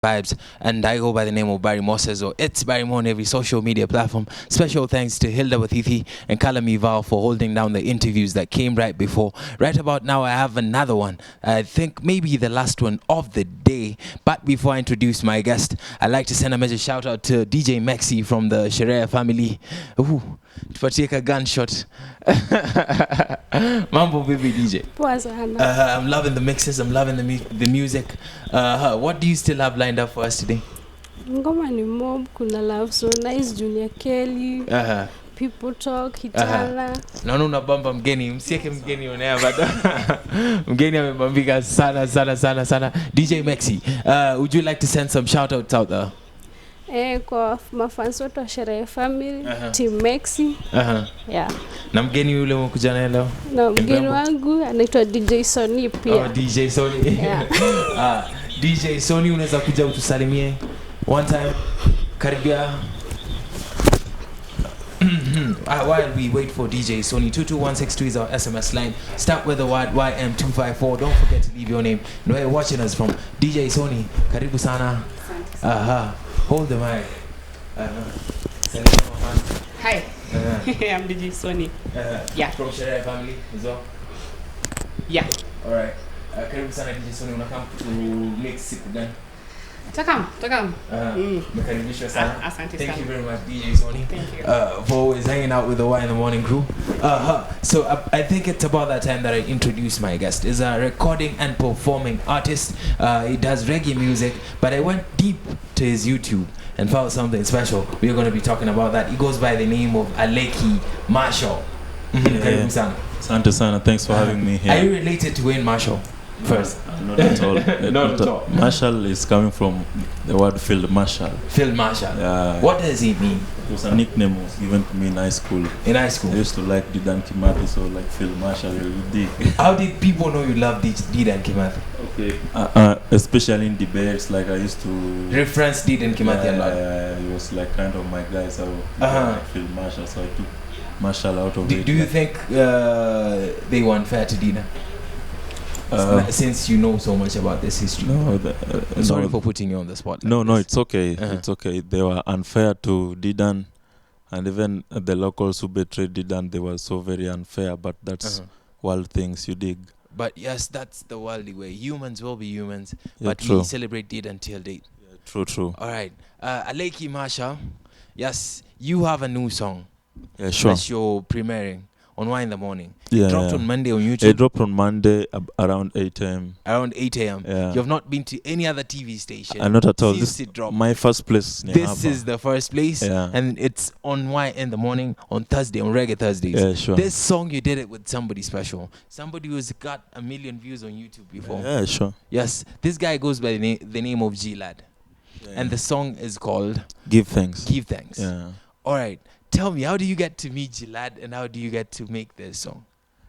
Vibes, and I go by the name of Barry Moses, or it's Barry Mo on every social media platform. Special thanks to Hilda Wathithi and Kalami Val for holding down the interviews that came right before. Right about now, I have another one. I think maybe the last one of the day. But before I introduce my guest, I'd like to send a major shout out to DJ Maxi from the Sharia family. Ooh, tupatie a gunshot. Mambo baby DJ. Poa sana. I'm loving the mixes. I'm loving the music. What do you still have lined up for us today? Ngoma ni mob, kuna Love So Nice, Junior Kelly, People Talk, Hitala. Naona unabamba mgeni, msieke mgeni onea bado. Mgeni amebambika sana. DJ Maxi, would you like to send some shout outs out there? Kwa mafans wote wa Sherehe Family, Team Maxi. Yeah. Na mgeni yule umekuja naye leo? Na mgeni wangu anaitwa DJ Sony pia. Oh, DJ Sony. Yeah. DJ Sony, unaweza kuja utusalimie one time? Karibia. While we wait for DJ Sony, 22162 is our SMS line. Start with the word YM254. Don't forget to leave your name and where you're watching us from. DJ Sony, karibu sana. Hold the mic. Hi. I'm DJ Sony. Yeah. From Sharia family as well? Yeah. Alright. Karibu sana DJ Sony, unakam to mix siku gani? Takam. Mekaribishwa sana. Asante Thank sana. you very much, DJ Sony. Thank you. For always hanging out with the Y in the Morning crew. So I think it's about that time that I introduce my guest. He's a recording and performing artist. He does reggae music, but I went deep to his YouTube and found something special. We're going to be talking about that. He goes by the name of Alekey Marshal. Karibu sana. Asante sana. Thanks for having me here. Are you related to Wayne Marshall? First. Not at all. Not at all. Marshal is coming from the word Field Marshal. Field Marshal. Yeah. What does it mean? It was a nickname was given to me in high school. In high school? I used to like Didan Kimathi, so like Field Marshal, you dig. How did people know you love Didan Kimathi? Okay. Especially in debates, like I used to reference Didan Kimathi a lot. He was like kind of my guy, so like Field Marshal, so I took Marshal out of it. Do you think they were unfair to Didan? Since you know so much about this history. Sorry for putting you on the spot. No, it's okay. It's okay. They were unfair to Didan, and even the locals who betrayed Didan, they were so very unfair. But that's world things, you dig. But yes, that's the worldly way. Humans will be humans, Yeah, but true. we celebrate Didan till date. Yeah, true. All right. Alekey Marshal, yes, you have a new song. Yeah, sure. That you're premiering on Y in the Morning. Yeah, It dropped on Monday on YouTube. It dropped on Monday around 8 a.m. Around 8 a.m. Yeah. You have not been to any other TV station. Not at all. Since This it dropped. my first place. This is the first place, and it's on Y in the Morning on Thursday, on Reggae Thursdays. Yeah, sure. This song, you did it with somebody special. Somebody who's got 1 million views on YouTube before. Yeah, sure. Yes, this guy goes by the name of G-Lad. And the song is called Give Thanks. Give Thanks. Yeah. All right. Tell me, how do you get to meet G-Lad and how do you get to make this song?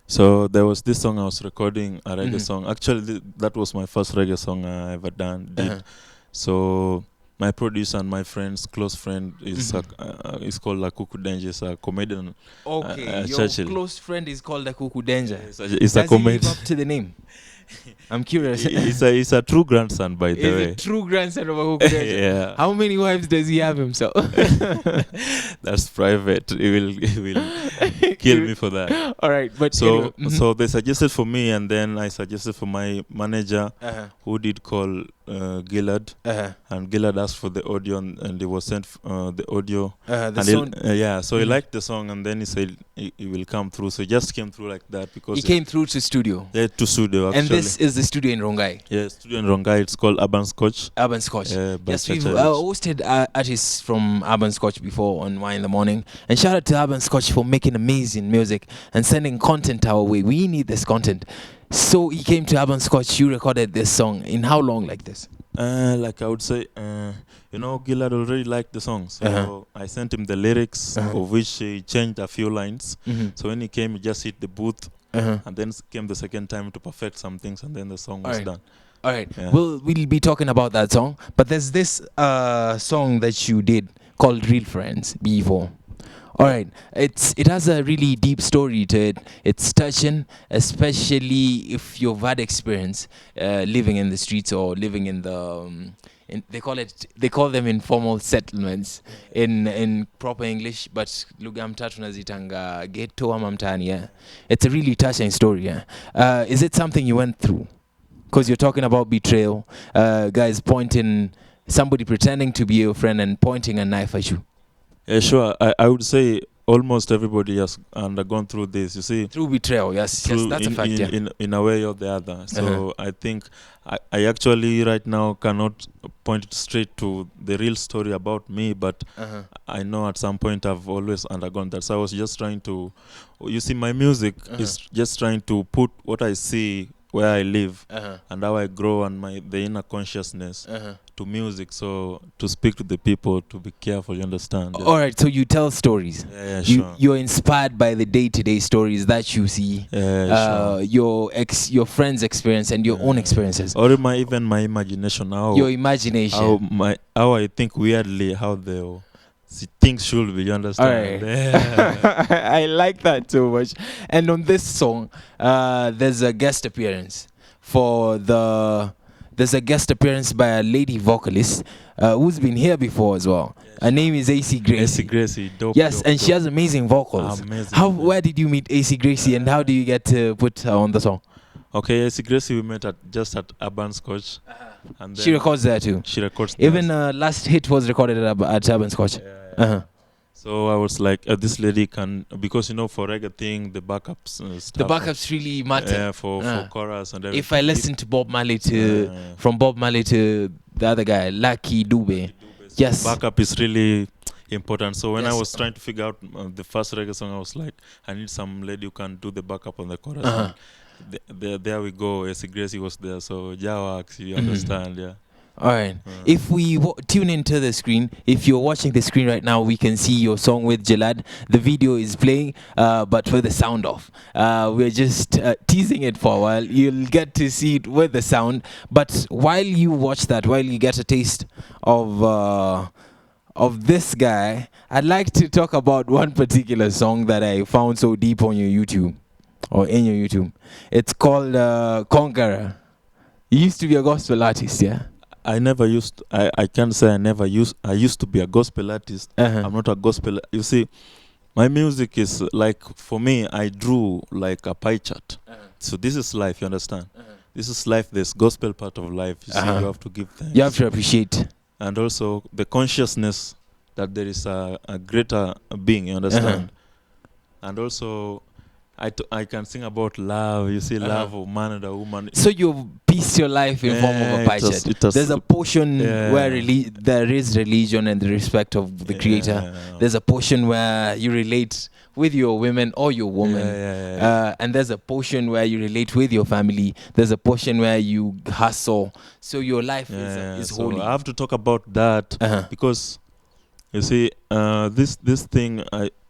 So there was this song I was recording, a reggae song. Actually, that was my first reggae song I ever did. So my producer and my friend's close friend is called Lakuku Danger. He's a comedian. Okay, your Churchill. close friend is called Lakuku Danger. He's a comedian. Does he live up to the name? I'm curious. He's a true grandson, by the way. He's a true grandson of Lakuku Danger. Yeah. How many wives does he have himself? That's private. He will kill me for that. All right, but so anyway. so they suggested for me, and then I suggested for my manager, who did call Gillard, and Gillard asked for the audio, and he was sent the audio. So he liked the song, and then he said he will come through. So he just came through like that because he came through to studio. Yeah, to studio actually. And this is the studio in Rongai. Yeah, studio in Rongai. It's called Urban Scotch. Urban Scotch. Yes, we've Churchill. hosted artists from Urban Scotch before on Y in the Morning. And shout out to Urban Scotch for making amazing music and sending content our way. We need this content. So he came to Urban Scotch. You recorded this song in how long like this? Like I would say, Gillard already liked the song. So I sent him the lyrics, of which he changed a few lines. So when he came, he just hit the booth. And then came the second time to perfect some things, and then the song was done. All right. Yeah. We'll be talking about that song. But there's this song that you did called Real Friends before. All right. It has a really deep story to it. It's touching, especially if you've had experience living in the streets or living in they call them informal settlements in proper English, but lugha mtatu tunazitanga ghetto ama mtaani. Yeah, it's a really touching story. Yeah, is it something you went through? Because you're talking about betrayal, guys somebody pretending to be your friend and pointing a knife at you. Yeah, sure. I would say almost everybody has undergone through this. You see, through betrayal. Yes, that's a fact. In a way or the other. So I think I actually right now cannot point it straight to the real story about me, but I know at some point I've always undergone that. So I was just trying to, you see, my music is just trying to put what I see where I live and how I grow and the inner consciousness to music. So to speak to the people, to be careful, you understand? All right, so you tell stories. Yeah, sure. You're inspired by the day-to-day stories that you see, sure. your friends' experience and your own experiences. Or even my imagination. Your imagination. How I think weirdly how things should be, you understand? All right. I like that so much. And on this song, there's a guest appearance there's a guest appearance by a lady vocalist who's been here before as well. Her name is AC Gracie. AC Gracie, dope. Yes, dope, and dope. she has amazing vocals. Amazing. Where did you meet AC Gracie and how do you get to put her on the song? Okay, AC Gracie we met just at Urban Scotch. And then she records there too. She records even last hit was recorded at Urban Scotch. Yeah. So I was like, this lady can, because for reggae thing, the backups stuff. The backups really matter. Yeah, for chorus and everything. If I listen to Bob Marley from Bob Marley to the other guy, Lucky Dube, yes, backup is really important. So when I was trying to figure out the first reggae song, I was like, I need some lady who can do the backup on the chorus. There we go. AC Gracie was there, so Jawax, you understand, yeah. All right. If we tune into the screen, if you're watching the screen right now, we can see your song with Jalad. The video is playing, but with the sound off. We're just teasing it for a while. You'll get to see it with the sound. But while you watch that, while you get a taste of this guy, I'd like to talk about one particular song that I found so deep on your YouTube, or in your YouTube. It's called Conqueror. You used to be a gospel artist, yeah? I can't say I used to be a gospel artist. I'm not a gospel. You see, my music is like, for me, I drew like a pie chart. So this is life, you understand? This is life, this gospel part of life. You see, you have to give thanks. You have to appreciate. And also the consciousness that there is a greater being, you understand? And also, I can sing about love. You see, love of man and a woman. So you've pieced your life in form of a pie chart. There's a portion where there is religion and the respect of the Creator. There's a portion where you relate with your women or your woman. And there's a portion where you relate with your family. There's a portion where you hustle. So your life is holy. So I have to talk about that because, you see, this thing,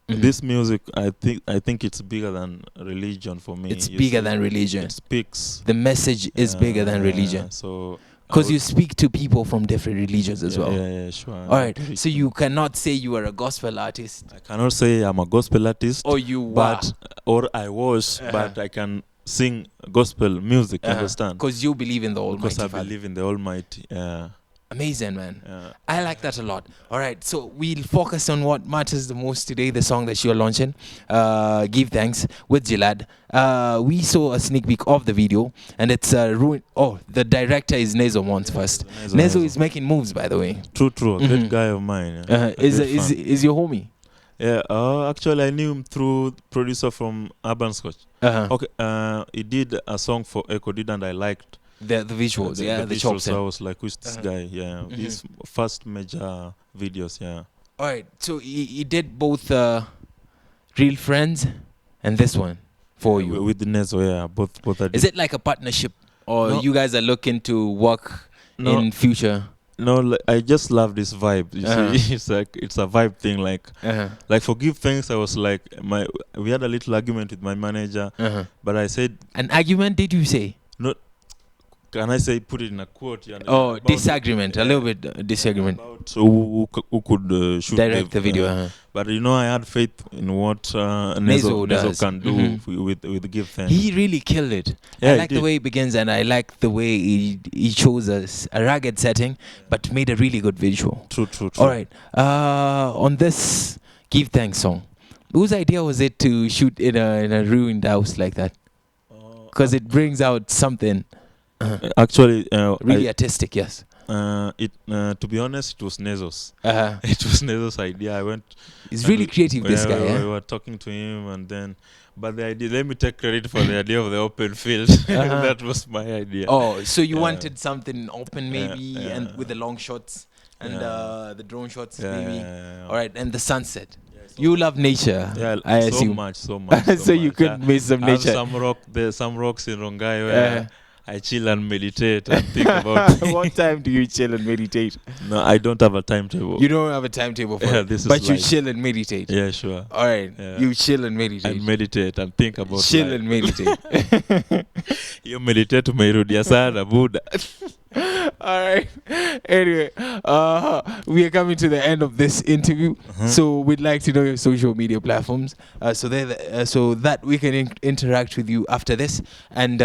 this music, I think it's bigger than religion for me. It's bigger than religion. It speaks. The message is bigger than religion. So because you speak to people from different religions as well. Yeah, sure. All right. So you cannot say you are a gospel artist. I cannot say I'm a gospel artist. Or you were. Or I was, but I can sing gospel music, understand? Because you believe in the Almighty. Because I believe in the Almighty, Amazing, man. I like that a lot. All right, so we'll focus on what matters the most today, the song that you're launching, Give Thanks, with Jalad. We saw a sneak peek of the video, and it's the director is Nezo Mons first. Nezo is making moves, by the way. True. A great guy of mine. Is your homie? Yeah, actually I knew him through producer from Urban Scotch. Okay, he did a song for Echo Did and I liked the visuals, the visuals. So I was like, who's this guy? Yeah, his first major videos. Yeah. All right, so he did both Real Friends and this one for you with the Nezo. Yeah, both are. Is it like a partnership, or you guys are looking to work in future? No, I just love this vibe. You see, it's a vibe thing. Like for Give Thanks, I was like, we had a little argument with my manager, but I said an argument. Did you say? No. can I say, put it in a quote? Disagreement, a little bit disagreement. About who could shoot direct the video. But I had faith in what Nezo can do with Give Thanks. He really killed it. I like the way it begins, and I like the way he chose us a rugged setting, but made a really good visual. True. All right. On this Give Thanks song, whose idea was it to shoot in a ruined house like that? Because it brings out something. Actually, really artistic, yes. To be honest, it was Nezo's. It was Nezo's idea. He's really creative, this guy. We were talking to him, and then, but the idea. Let me take credit for the idea of the open field. That was my idea. Oh, so you wanted something open, maybe, and with the long shots and the drone shots, maybe. All right, and the sunset. You love nature, I assume. So much. So you could make some nature. There's some rocks in Rongai where I chill and meditate and think about. What time do you chill and meditate? No, I don't have a timetable. You don't have a timetable for it, but you chill and meditate. Yeah, sure. All right, you chill and meditate. And meditate and think about chill life. And meditate. You meditate to Mairudia Sada Buddha. All right. Anyway, we are coming to the end of this interview, so we'd like to know your social media platforms, so that we can interact with you after this, and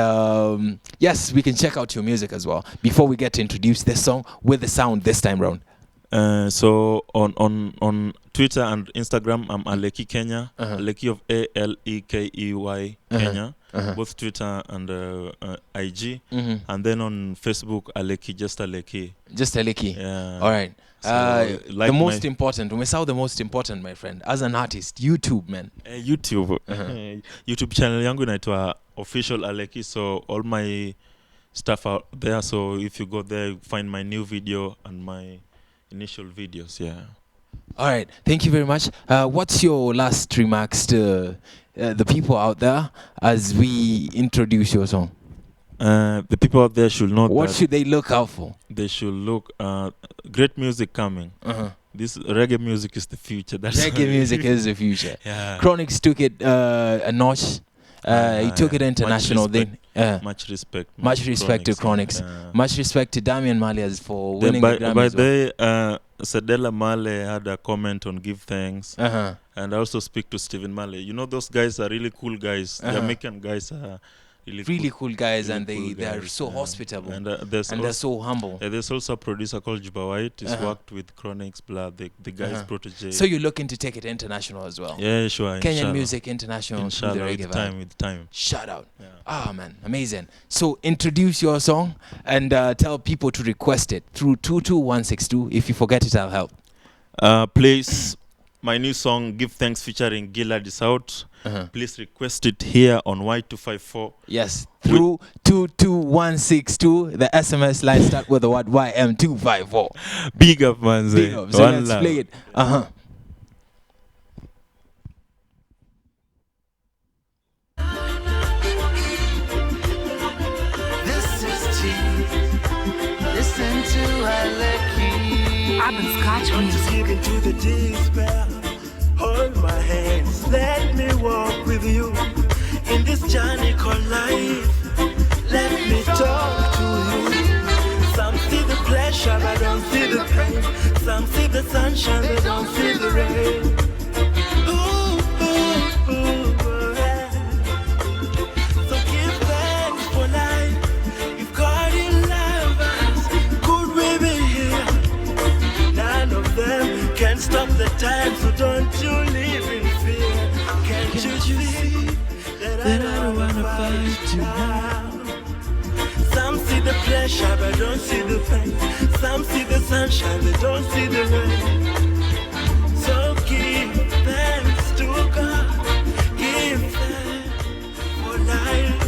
yes, we can check out your music as well. Before we get to introduce this song with the sound this time round. So on Twitter and Instagram, I'm Alekey Kenya, Alekey of Alekey Kenya. Both Twitter and IG, and then on Facebook, Alekey, just Alekey. Just Alekey. Yeah. All right. So, the most important, we saw the most important, my friend, as an artist, YouTube, man. YouTube. YouTube channel yangu inaitwa Official Alekey, so all my stuff out there. So if you go there, you find my new video and my initial videos. Yeah. All right. Thank you very much. What's your last remarks to the people out there as we introduce your song? The people out there should know what should they look out for? They should look great music coming. This reggae music is the future. Reggae music is the future. Yeah. Chronix took it a notch. He took it international. Much respect. Much respect to Chronix. Much respect to Damian Malias for winning the Grammy. By the way, Sedela Male had a comment on Give Thanks. And I also speak to Stephen Male. You know, those guys are really cool guys. Jamaican guys are really cool guys, and they are so hospitable, and they're so humble. There's also a producer called Juba White. He's worked with Chronix Blood, the guy's protege. So you're looking to take it international as well? Yeah, sure. Kenyan music international. Inshallah, with time. Shout out. Yeah. Man, amazing. So introduce your song and tell people to request it through 22162. If you forget it, I'll help. Please, my new song, Give Thanks, featuring Gillard, is out. Please request it here on Y254. Yes, through 22162. The SMS line start with the word YM254. Big up, man. Big up. So let's play it. This is T. Listen to Alekey. I've been Scotch music. Give into the despair. Hold my hands, let me walk with you in this journey called life. Let me talk to you. Some see the pleasure, but don't see the pain. Some see the sunshine, but don't see the rain. Ooh, ooh, ooh, yeah. So give thanks for life. If God in lovers, could we be here? None of them can stop the time, so don't you live in fear. Can't you see that I don't wanna fight you now? Some see the pleasure but don't see the pain. Some see the sunshine but don't see the rain. So give thanks to God. Give thanks for life.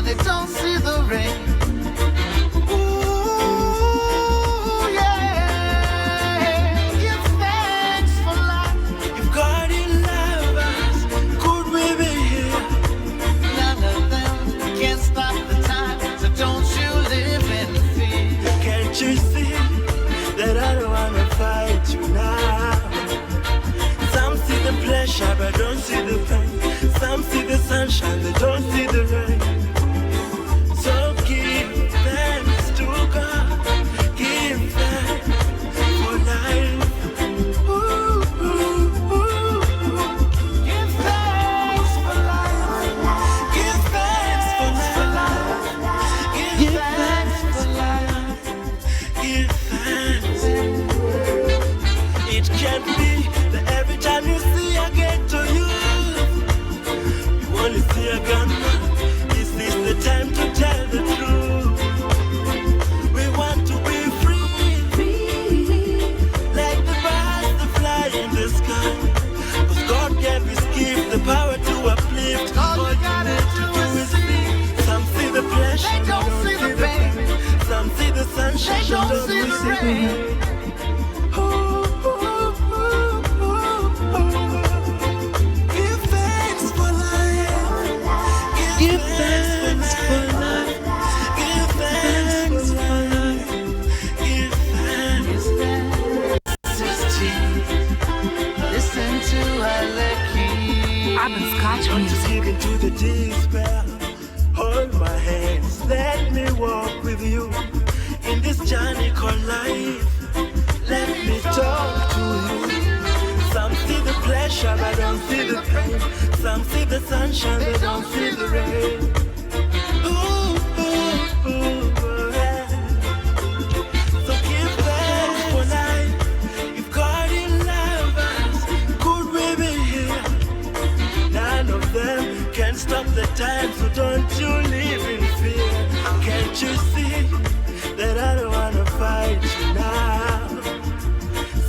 they don't see the rain. Ooh, yeah. Give thanks for life. If God in lovers, could we be here? None of them can stop the time, so don't you live in fear. Can't you see that I don't wanna fight you now? Some see the pleasure but don't see the pain. Some see the sunshine, they don't see the rain. So give thanks to God. Give thanks for life. Ooh, ooh, ooh. Give thanks for life. Give thanks for life. Give thanks for life. Give thanks. It can't be that every time you see I get to you, you only see a gunman. Is this the time to tell the truth? We want to be free, like the birds that fly in the sky. 'Cause God gave His gift the power to uplift. All you gotta do is see. Some see the pleasure, they don't see the pain. Some see the sunshine, they don't see the rain. Give thanks for life. Give thanks for life. Give thanks for life. Give thanks. Listen to Alekey. I've been Scotch Don't music. just give into the despair. Hold my hands, let me walk with you in this journey called life. Let me talk to you. Some see the pleasure, but don't see the pain. Some see the sunshine, they don't see the rain. Ooh, ooh, ooh, yeah. So give thanks for life. If God in lovers, could we be here? None of them can stop the time, so don't you live in fear. Can't you see that I don't wanna fight you now?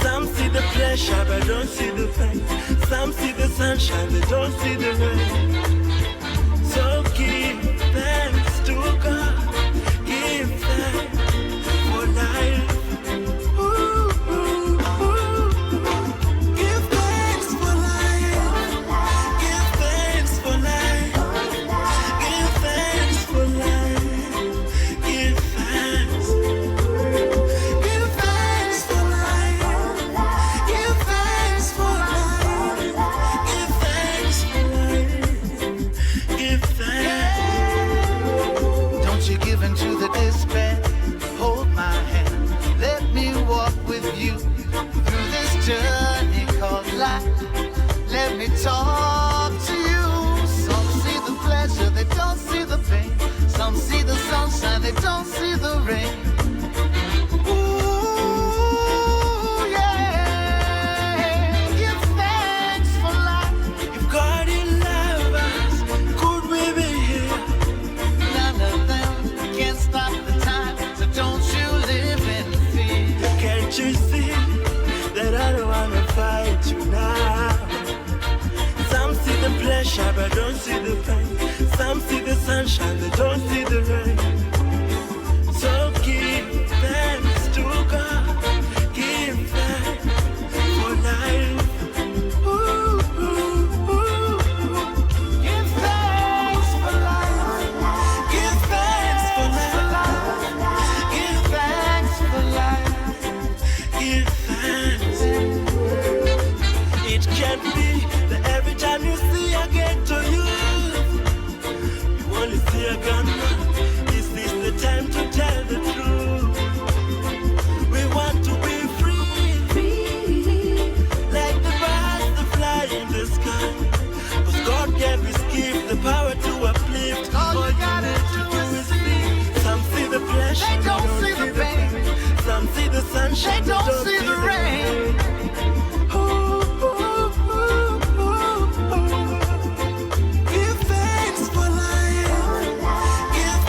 Some see the pleasure but don't see the pain. Some see the sunshine, they don't see the rain. So give thanks to God. Give thanks for life. Ooh, ooh, ooh. Give thanks for life. Give thanks for life. Give thanks for life. Give thanks. Give thanks for life. Give thanks for life. Give thanks for life. Give thanks. Don't you give in to the despair. Hold my hand. Let me walk with you through this journey called life. Let me talk to you. Some see the pleasure, they don't see the pain. Some see the sunshine, they don't see the rain. Ooh, yeah. Give thanks for life. If God in lovers, could we be here? None of them can stop the time, so don't you live in fear. Can't you see that I don't wanna fight you now? Some see the pleasure but don't see the pain. Some see the sunshine, they don't see the rain. So give thanks to God. Give thanks for life. Ooh, ooh, ooh. Give thanks for life. Give thanks for life. Give thanks for life. Give thanks. It can't be that every time you see I get to you, you only see a gunman. Is this the time to tell the truth? We want to be free, like the birds that fly in the sky. 'Cause God gave His gift the power to uplift. All you gotta do is see. Some see the pleasure, they don't see the pain. Some see the sunshine, they don't see the rain. Ooh, ooh, ooh, ooh, ooh. Give thanks for life. Give